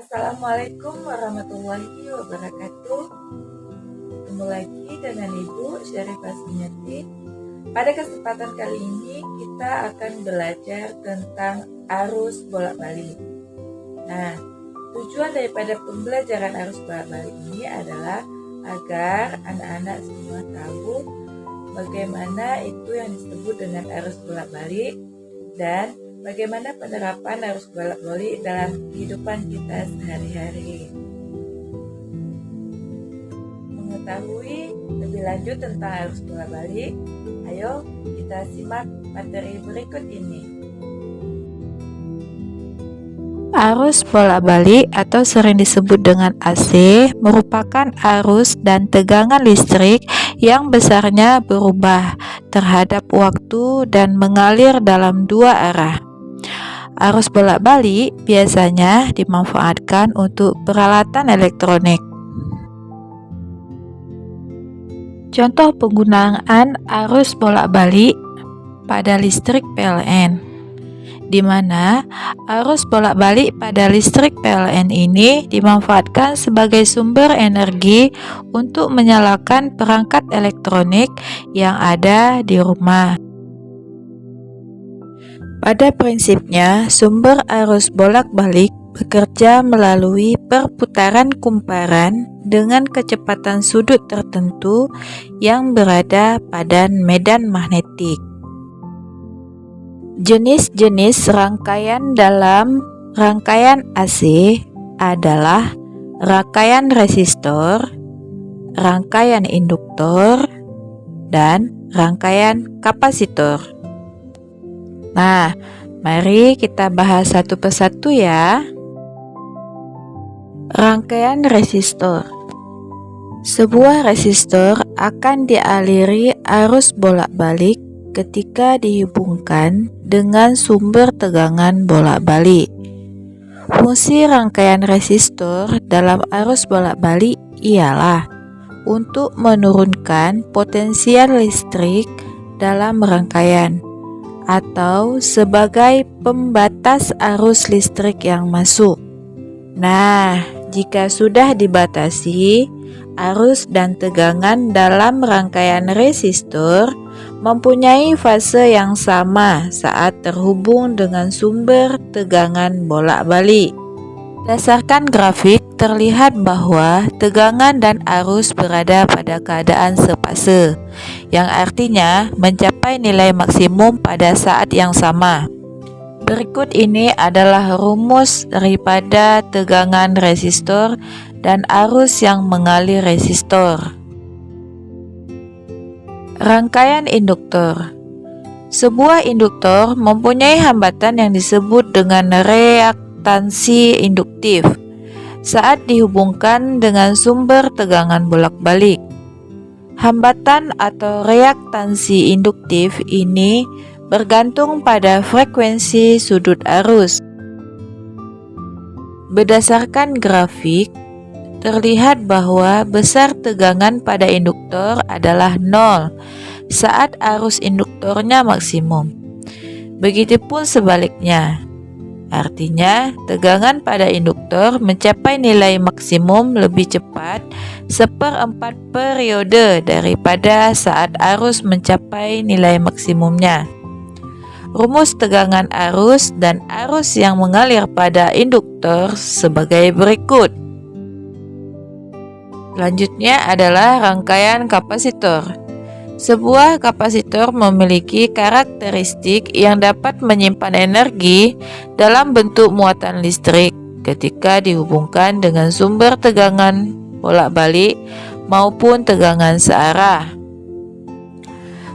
Assalamualaikum warahmatullahi wabarakatuh. Ketemu lagi dengan Ibu Syarifah Sunyati. Pada kesempatan kali ini kita akan belajar tentang arus bolak-balik. Nah, tujuan daripada pembelajaran arus bolak-balik ini adalah agar anak-anak semua tahu bagaimana itu yang disebut dengan arus bolak-balik dan bagaimana penerapan arus bolak-balik dalam kehidupan kita sehari-hari. Mengetahui lebih lanjut tentang arus bolak-balik, ayo kita simak materi berikut ini. Arus bolak-balik atau sering disebut dengan AC merupakan arus dan tegangan listrik yang besarnya berubah terhadap waktu dan mengalir dalam dua arah. Arus bolak-balik biasanya dimanfaatkan untuk peralatan elektronik. Contoh penggunaan arus bolak-balik pada listrik PLN, di mana arus bolak-balik pada listrik PLN ini dimanfaatkan sebagai sumber energi untuk menyalakan perangkat elektronik yang ada di rumah. Pada prinsipnya, sumber arus bolak-balik bekerja melalui perputaran kumparan dengan kecepatan sudut tertentu yang berada pada medan magnetik. Jenis-jenis rangkaian dalam rangkaian AC adalah rangkaian resistor, rangkaian induktor, dan rangkaian kapasitor. Nah, mari kita bahas satu persatu ya. Rangkaian resistor. Sebuah resistor akan dialiri arus bolak-balik ketika dihubungkan dengan sumber tegangan bolak-balik. Fungsi rangkaian resistor dalam arus bolak-balik ialah untuk menurunkan potensial listrik dalam rangkaian atau sebagai pembatas arus listrik yang masuk. Nah, jika sudah dibatasi, arus dan tegangan dalam rangkaian resistor mempunyai fase yang sama saat terhubung dengan sumber tegangan bolak-balik. Berdasarkan grafik, terlihat bahwa tegangan dan arus berada pada keadaan sepase, yang artinya mencapai nilai maksimum pada saat yang sama. Berikut ini adalah rumus daripada tegangan resistor dan arus yang mengalir resistor. Rangkaian induktor. Sebuah induktor mempunyai hambatan yang disebut dengan reaktansi induktif saat dihubungkan dengan sumber tegangan bolak-balik. Hambatan atau reaktansi induktif ini bergantung pada frekuensi sudut arus. Berdasarkan grafik, terlihat bahwa besar tegangan pada induktor adalah 0 saat arus induktornya maksimum. Begitupun sebaliknya. Artinya, tegangan pada induktor mencapai nilai maksimum lebih cepat 1/4 periode daripada saat arus mencapai nilai maksimumnya. Rumus tegangan arus dan arus yang mengalir pada induktor sebagai berikut. Selanjutnya adalah rangkaian kapasitor. Sebuah kapasitor memiliki karakteristik yang dapat menyimpan energi dalam bentuk muatan listrik ketika dihubungkan dengan sumber tegangan bolak-balik maupun tegangan searah.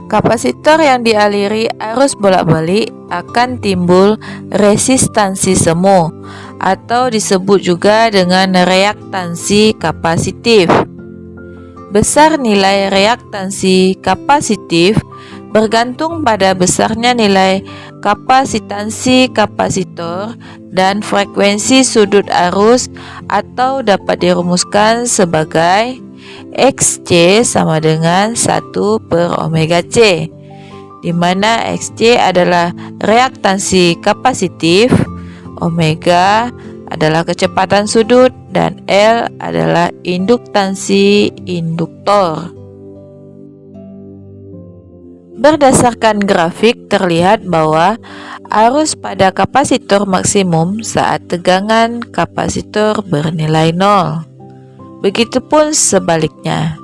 Kapasitor yang dialiri arus bolak-balik akan timbul resistansi semu atau disebut juga dengan reaktansi kapasitif. Besar nilai reaktansi kapasitif bergantung pada besarnya nilai kapasitansi kapasitor dan frekuensi sudut arus atau dapat dirumuskan sebagai XC sama dengan 1/omega C, di mana XC adalah reaktansi kapasitif, omega adalah kecepatan sudut dan L adalah induktansi induktor. Berdasarkan grafik terlihat bahwa arus pada kapasitor maksimum saat tegangan kapasitor bernilai 0. Begitupun sebaliknya.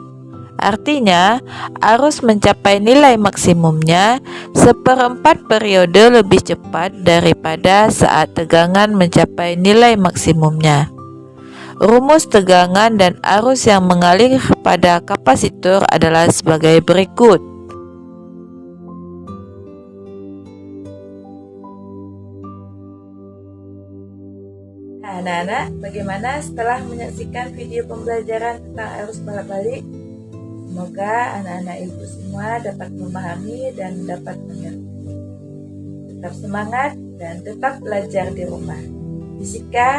Artinya, arus mencapai nilai maksimumnya seperempat periode lebih cepat daripada saat tegangan mencapai nilai maksimumnya. Rumus tegangan dan arus yang mengalir pada kapasitor adalah sebagai berikut. Nah, anak-anak, bagaimana setelah menyaksikan video pembelajaran tentang arus bolak-balik? Semoga anak-anak ibu semua dapat memahami dan dapat mengerti. Tetap semangat dan tetap belajar di rumah. Fisika